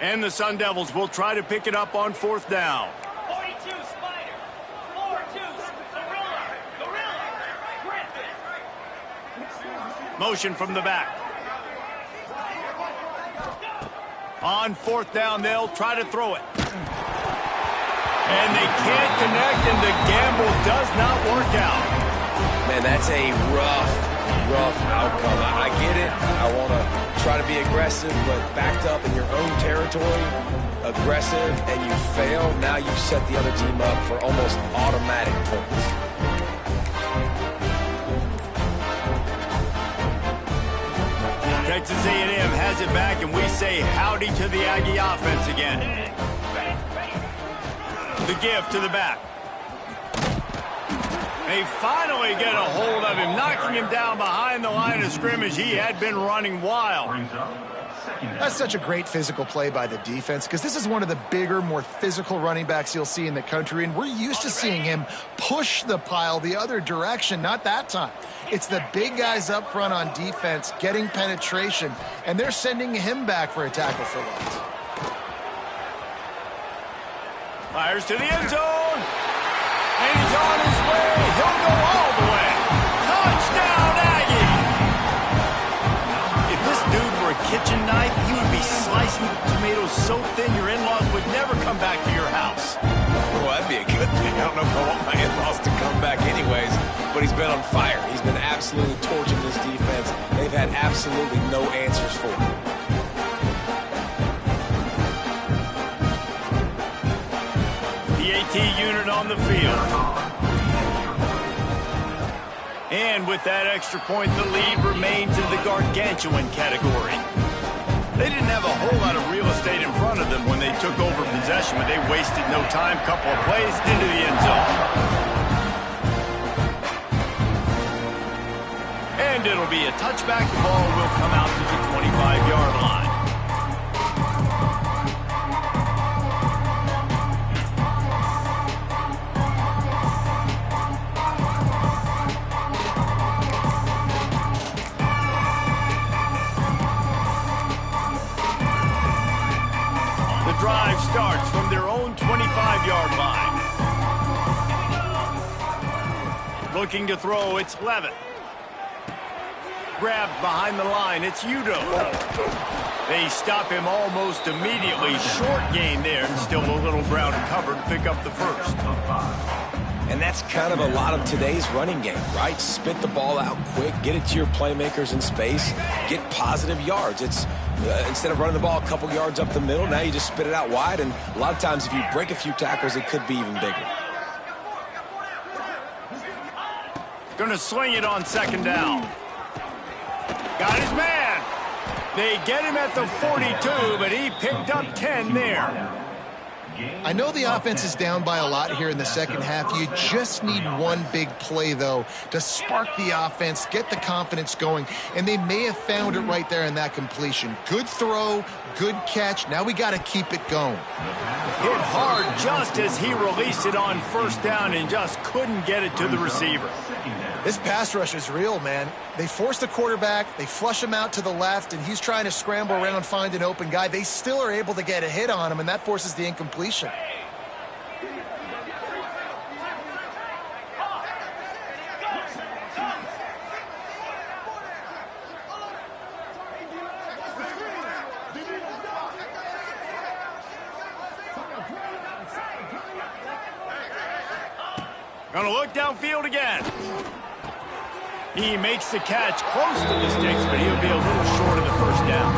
[SPEAKER 1] And the Sun Devils will try to pick it up on 4th down.
[SPEAKER 7] 42, Spider. 4-2, Gorilla. Griffin.
[SPEAKER 1] Motion from the back. On 4th down, they'll try to throw it. And they can't connect, and the gamble does not work out.
[SPEAKER 3] Man, that's a rough outcome. I get it. I want to try to be aggressive, but backed up in your own territory, aggressive, and you fail, now you set the other team up for almost automatic points.
[SPEAKER 1] Texas A&M has it back, and we say howdy to the Aggie offense again. The give to the back. They finally get a hold of him, knocking him down behind the line of scrimmage. He had been running wild.
[SPEAKER 2] That's such a great physical play by the defense because this is one of the bigger, more physical running backs you'll see in the country, and we're used to seeing him push the pile the other direction. Not that time. It's the big guys up front on defense getting penetration, and they're sending him back for a tackle for loss.
[SPEAKER 1] Fires to the end zone. And he's on his way. He'll go all the way. Touchdown, Aggie! If this dude were a kitchen knife, he would be slicing tomatoes so thin your in-laws would never come back to your house.
[SPEAKER 3] Well, that'd be a good thing. I don't know if I want my in-laws to come back anyways, but he's been on fire. He's been absolutely torching this defense. They've had absolutely no answers for him.
[SPEAKER 1] The AT unit on the field. And with that extra point, the lead remains in the gargantuan category. They didn't have a whole lot of real estate in front of them when they took over possession, but they wasted no time. Couple of plays into the end zone. And it'll be a touchback. The ball will come out to the 25-yard line. Drive starts from their own 25-yard line. Looking to throw, it's Levitt. Grabbed behind the line, it's Udo. They stop him almost immediately. Short gain there, and still a little ground cover to pick up the first.
[SPEAKER 3] And that's kind of a lot of today's running game, right? Spit the ball out quick, get it to your playmakers in space, get positive yards. It's instead of running the ball a couple yards up the middle, now you just spit it out wide, and a lot of times if you break a few tackles, it could be even bigger.
[SPEAKER 1] Gonna swing it on 2nd down. Got his man. They get him at the 42, but he picked up 10 there.
[SPEAKER 2] I know the offense is down by a lot here in the second half. You just need one big play, though, to spark the offense, get the confidence going, and they may have found it right there in that completion. Good throw, good catch. Now we got to keep it going.
[SPEAKER 1] Hit hard just as he released it on 1st down and just couldn't get it to the receiver.
[SPEAKER 2] This pass rush is real, man. They force the quarterback, they flush him out to the left, and he's trying to scramble around, find an open guy. They still are able to get a hit on him, and that forces the incompletion.
[SPEAKER 1] Gonna look downfield again. He makes the catch close to the sticks, but he'll be a little short of the 1st down.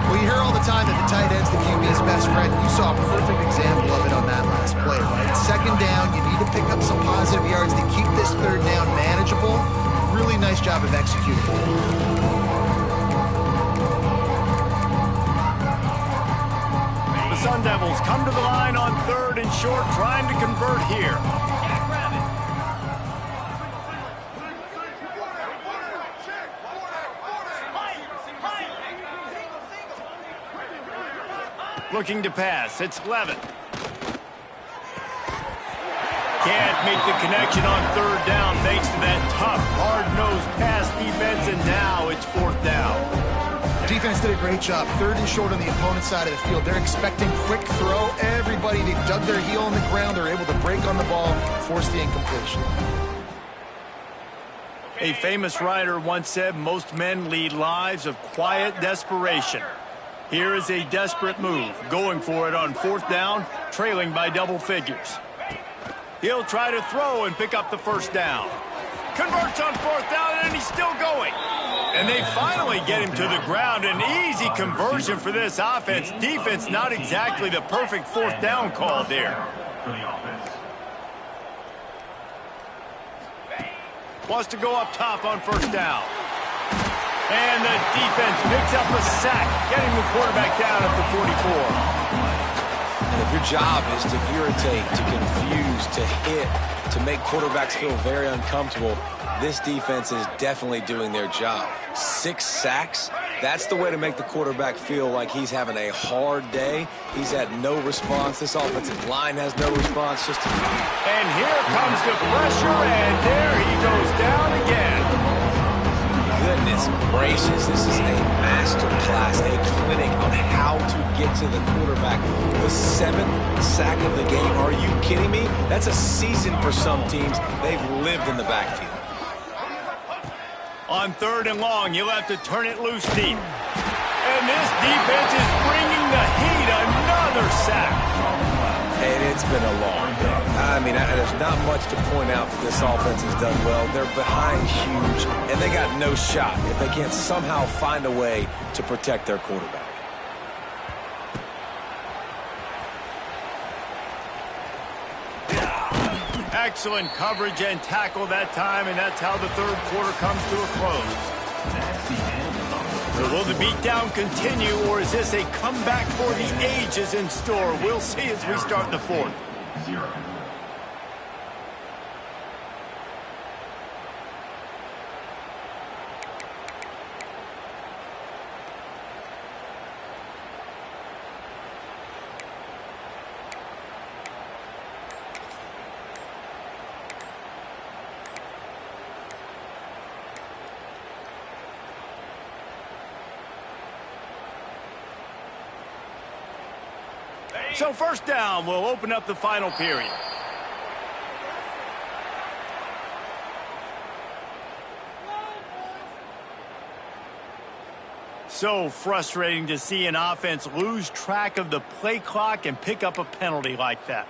[SPEAKER 2] Well, you hear all the time that the tight end's the QB's best friend. You saw a perfect example of it on that last play, right? 2nd down, you need to pick up some positive yards to keep this 3rd down manageable. Really nice job of executing.
[SPEAKER 1] The Sun Devils come to the line on 3rd and short, trying to convert here. Looking to pass. It's Levin. Can't make the connection on third down thanks to that tough, hard-nosed pass defense, and now it's fourth down.
[SPEAKER 2] Defense did a great job. Third and short on the opponent's side of the field. They're expecting quick throw. Everybody, they dug their heel on the ground. They're able to break on the ball, force the incompletion.
[SPEAKER 1] A famous writer once said, most men lead lives of quiet desperation. Here is a desperate move, going for it on fourth down, trailing by double figures. He'll try to throw and pick up the first down. Converts on fourth down, and he's still going. And they finally get him to the ground. An easy conversion for this offense. Defense, not exactly the perfect fourth down call there. Wants to go up top on first down. And the defense picks up a sack, getting the quarterback down at the 44.
[SPEAKER 3] And if your job is to irritate, to confuse, to hit, to make quarterbacks feel very uncomfortable, this defense is definitely doing their job. 6 sacks, that's the way to make the quarterback feel like he's having a hard day. He's had no response. This offensive line has no response.
[SPEAKER 1] And here comes the pressure, and there he goes down again.
[SPEAKER 3] Goodness gracious, this is a master class, a clinic on how to get to the quarterback. The 7th sack of the game, are you kidding me? That's a season for some teams. They've lived in the backfield.
[SPEAKER 1] On third and long, you'll have to turn it loose deep. And this defense is bringing the heat. Another sack.
[SPEAKER 3] And it's been a long day. I mean, there's not much to point out that this offense has done well. They're behind huge, and they got no shot if they can't somehow find a way to protect their quarterback.
[SPEAKER 1] Excellent coverage and tackle that time, and that's how the third quarter comes to a close. So will the beatdown continue, or is this a comeback for the ages in store? We'll see as we start the fourth. So first down, we'll open up the final period. So frustrating to see an offense lose track of the play clock and pick up a penalty like that.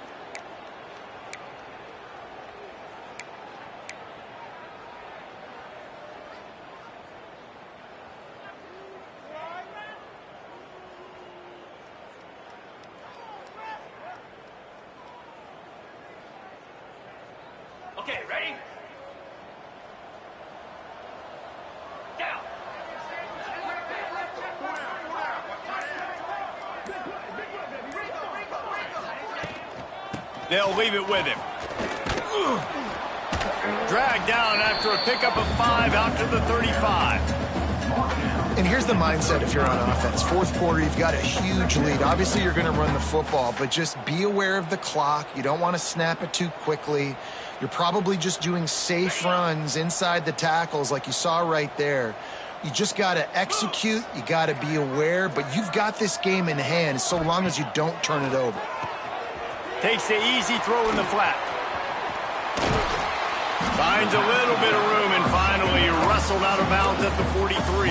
[SPEAKER 7] Okay, ready? Down.
[SPEAKER 1] They'll leave it with him. Dragged down after a pickup of 5 out to the 35.
[SPEAKER 2] And here's the mindset if you're on offense. Fourth quarter, you've got a huge lead. Obviously, you're going to run the football, but just be aware of the clock. You don't want to snap it too quickly. You're probably just doing safe runs inside the tackles like you saw right there. You just got to execute. You got to be aware, but you've got this game in hand so long as you don't turn it over.
[SPEAKER 1] Takes the easy throw in the flat. Finds a little bit of room and finally wrestled out of bounds at the 43.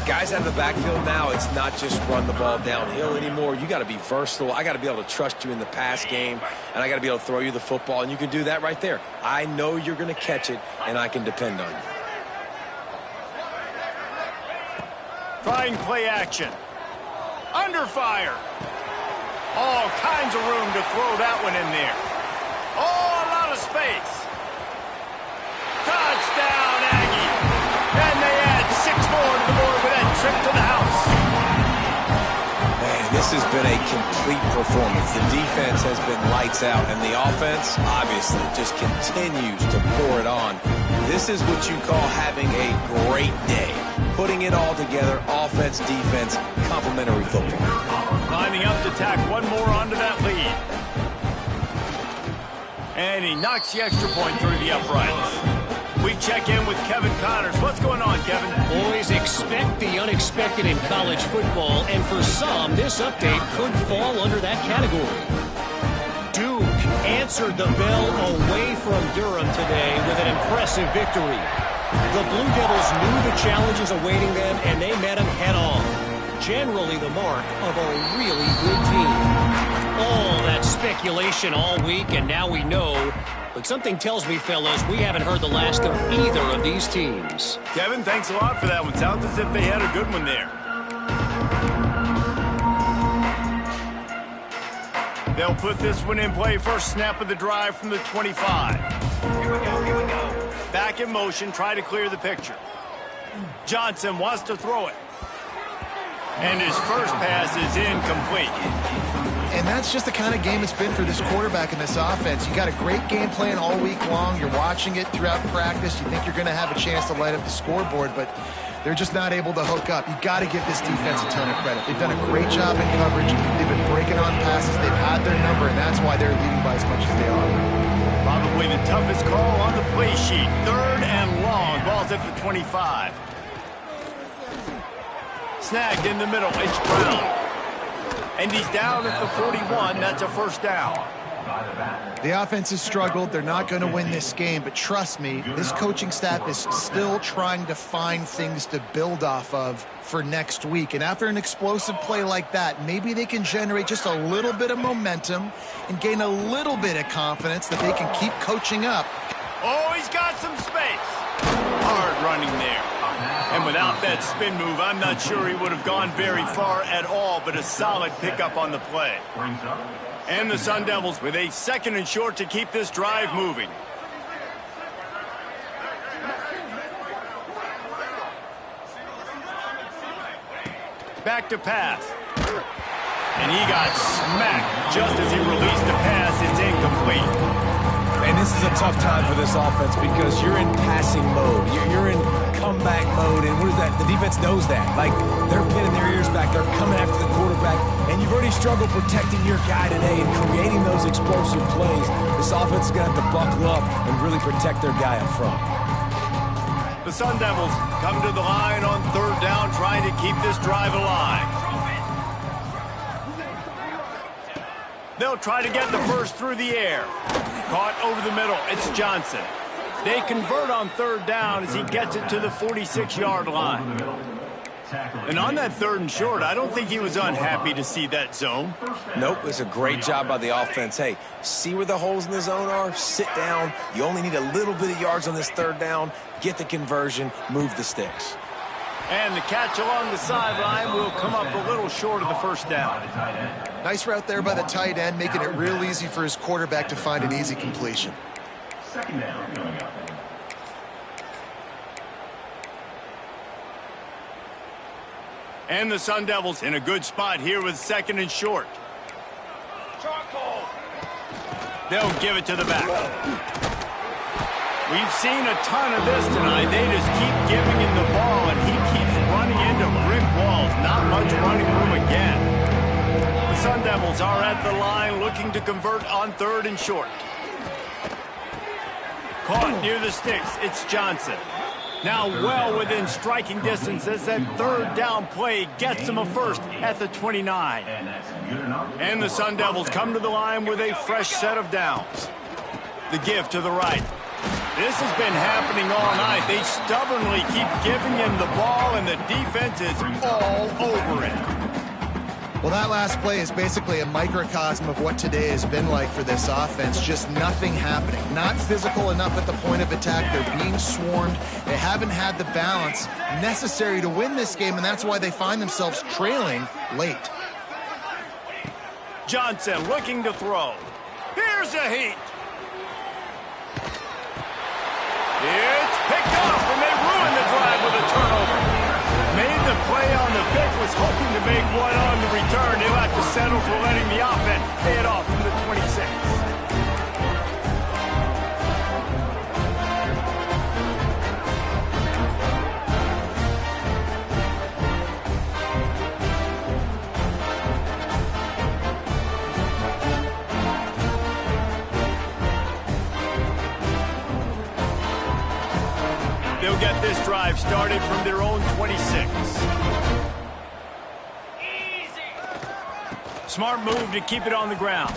[SPEAKER 3] Guys out of the backfield now, it's not just run the ball downhill anymore. You got to be versatile. I got to be able to trust you in the pass game, and I got to be able to throw you the football, and you can do that right there. I know you're going to catch it, and I can depend on you.
[SPEAKER 1] Trying play action. Under fire. All kinds of room to throw that one in there. Oh, a lot of space. Touchdown, Aggie. And they add 6 more to the board with that trip to the house.
[SPEAKER 3] Man, this has been a complete performance. The defense has been lights out, and the offense, obviously, just continues to pour it on. This is what you call having a great day. Putting it all together, offense, defense, complementary football.
[SPEAKER 1] lining up to tack one more onto that lead. And he knocks the extra point through the uprights. We check in with Kevin Connors. What's going on, Kevin?
[SPEAKER 5] Boys, expect the unexpected in college football, and for some, this update could fall under that category. Duke answered the bell away from Durham today with an impressive victory. The Blue Devils knew the challenges awaiting them, and they met them head-on. Generally the mark of a really good team. All that speculation all week, and now we know. But something tells me, fellas, we haven't heard the last of either of these teams.
[SPEAKER 1] Kevin, thanks a lot for that one. Sounds as if they had a good one there. They'll put this one in play. First snap of the drive from the 25.
[SPEAKER 7] Here we go.
[SPEAKER 1] Back in motion, try to clear the picture. Johnson wants to throw it. And his first pass is incomplete.
[SPEAKER 2] And that's just the kind of game it's been for this quarterback in this offense. You got a great game plan all week long. You're watching it throughout practice. You think you're going to have a chance to light up the scoreboard, but they're just not able to hook up. You got to give this defense a ton of credit. They've done a great job in coverage. They've been breaking on passes. They've had their number, and that's why they're leading by as much as they are.
[SPEAKER 1] Probably the toughest call on the play sheet. 3rd and long. Ball's at the 25. Snagged in the middle. It's Brown. And he's down at the 41. That's a first down.
[SPEAKER 2] The offense has struggled. They're not going to win this game, but trust me, this coaching staff is still trying to find things to build off of for next week. And after an explosive play like that, maybe they can generate just a little bit of momentum and gain a little bit of confidence that they can keep coaching up.
[SPEAKER 1] Oh, he's got some space. Hard running there. And without that spin move, I'm not sure he would have gone very far at all, but a solid pickup on the play. And the Sun Devils with a 2nd and short to keep this drive moving. Back to pass. And he got smacked just as he released the pass. It's incomplete.
[SPEAKER 4] And this is a tough time for this offense because you're in passing mode. You're in comeback mode, and what is that? The defense knows that. Like, they're pinning their ears back. They're coming after the quarterback, and you've already struggled protecting your guy today and creating those explosive plays. This offense is going to have to buckle up and really protect their guy up front.
[SPEAKER 1] The Sun Devils come to the line on 3rd down, trying to keep this drive alive. They'll try to get the first through the air. Caught over the middle. It's Johnson. They convert on 3rd down as he gets it to the 46-yard line. And on that 3rd and short, I don't think he was unhappy to see that zone.
[SPEAKER 3] Nope, it's a great job by the offense. Hey, see where the holes in the zone are? Sit down. You only need a little bit of yards on this 3rd down. Get the conversion. Move the sticks.
[SPEAKER 1] And the catch along the sideline will come up a little short of the first down.
[SPEAKER 2] Nice route there by the tight end, making it real easy for his quarterback to find an easy completion.
[SPEAKER 6] 2nd down coming up.
[SPEAKER 1] And the Sun Devils in a good spot here with 2nd and short. They'll give it to the back. We've seen a ton of this tonight. They just keep giving him the ball, and he keeps running into brick walls. Not much running room again. The Sun Devils are at the line looking to convert on 3rd and short. Caught near the sticks. It's Johnson. Now well within striking distance as that 3rd down play gets him a first at the 29. And the Sun Devils come to the line with a fresh set of downs. The give to the right. This has been happening all night. They stubbornly keep giving him the ball, and the defense is all over it.
[SPEAKER 2] Well, that last play is basically a microcosm of what today has been like for this offense. Just nothing happening. Not physical enough at the point of attack. They're being swarmed. They haven't had the balance necessary to win this game, and that's why they find themselves trailing late.
[SPEAKER 1] Johnson looking to throw. Here's a heat. It's picked off, and they ruined the drive with a turnover. Made the play on the pick, was hoping to make one on the return. They'll have to settle for letting the offense pay it off from the 26. They'll get this drive started from their own 26. Smart move to keep it on the ground.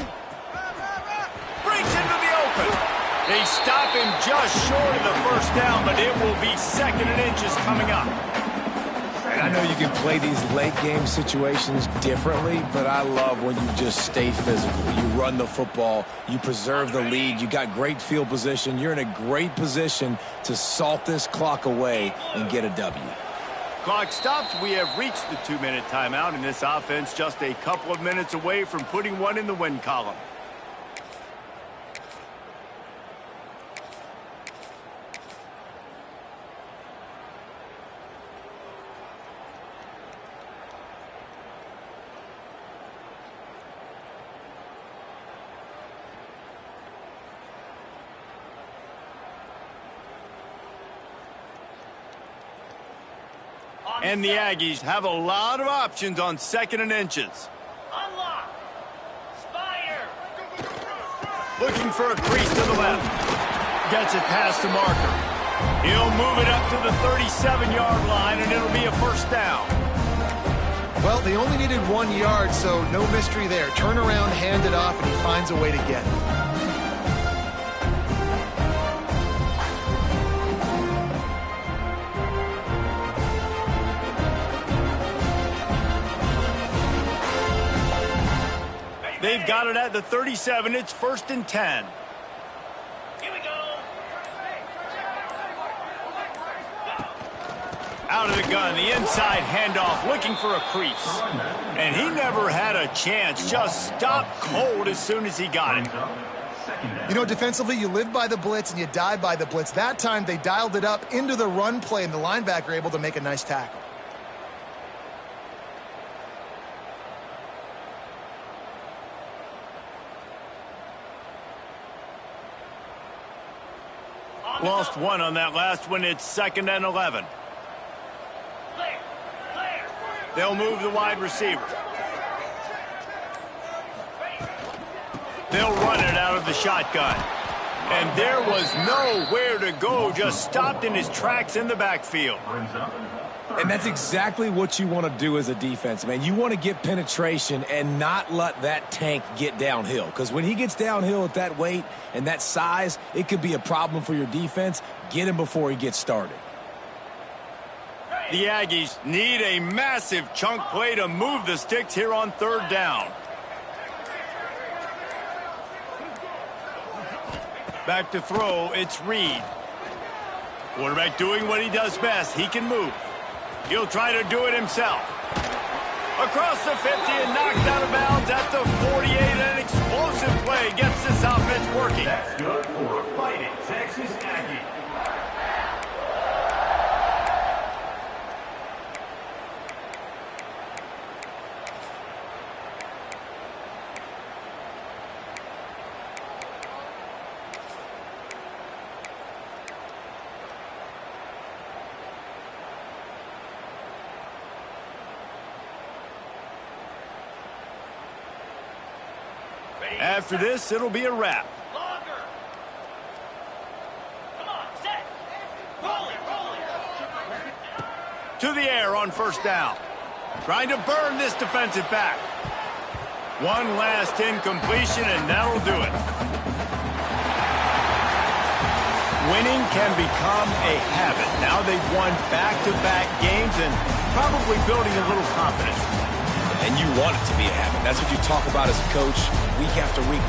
[SPEAKER 1] Breaks into the open. They stop him just short of the first down, but it will be 2nd and inches coming up.
[SPEAKER 4] And I know you can play these late game situations differently, but I love when you just stay physical. You run the football, you preserve the lead, you got great field position. You're in a great position to salt this clock away and get a W.
[SPEAKER 1] Clock stops. We have reached the 2-minute timeout, and this offense just a couple of minutes away from putting one in the win column. And the Aggies have a lot of options on 2nd and inches.
[SPEAKER 7] Unlock. Spire.
[SPEAKER 1] Looking for a crease to the left. Gets it past the marker. He'll move it up to the 37-yard line, and it'll be a first down.
[SPEAKER 2] Well, they only needed 1 yard, so no mystery there. Turn around, hand it off, and he finds a way to get it.
[SPEAKER 1] They've got it at the 37. It's 1st and 10.
[SPEAKER 7] Here we go.
[SPEAKER 1] Out of the gun, the inside handoff, looking for a crease. And he never had a chance, just stopped cold as soon as he got it.
[SPEAKER 2] You know, defensively, you live by the blitz and you die by the blitz. That time, they dialed it up into the run play, and the linebacker able to make a nice tackle.
[SPEAKER 1] Lost one on that last one. It's 2nd and 11. They'll move the wide receiver. They'll run it out of the shotgun. And there was nowhere to go, just stopped in his tracks in the backfield.
[SPEAKER 4] And that's exactly what you want to do as a defense, man. You want to get penetration and not let that tank get downhill. Because when he gets downhill at that weight and that size, it could be a problem for your defense. Get him before he gets started.
[SPEAKER 1] The Aggies need a massive chunk play to move the sticks here on 3rd down. Back to throw, it's Reed. Quarterback doing what he does best. He can move. He'll try to do it himself. Across the 50 and knocked out of bounds at the 48. An explosive play gets this offense working.
[SPEAKER 6] That's good for a fighting Texas Aggie.
[SPEAKER 1] After this, it'll be a wrap.
[SPEAKER 7] Longer. Come on, set. Roll it.
[SPEAKER 1] To the air on 1st down. Trying to burn this defensive back. One last incompletion, and that'll do it. Winning can become a habit. Now they've won back-to-back games and probably building a little confidence.
[SPEAKER 4] And you want it to be a habit. That's what you talk about as a coach week after week.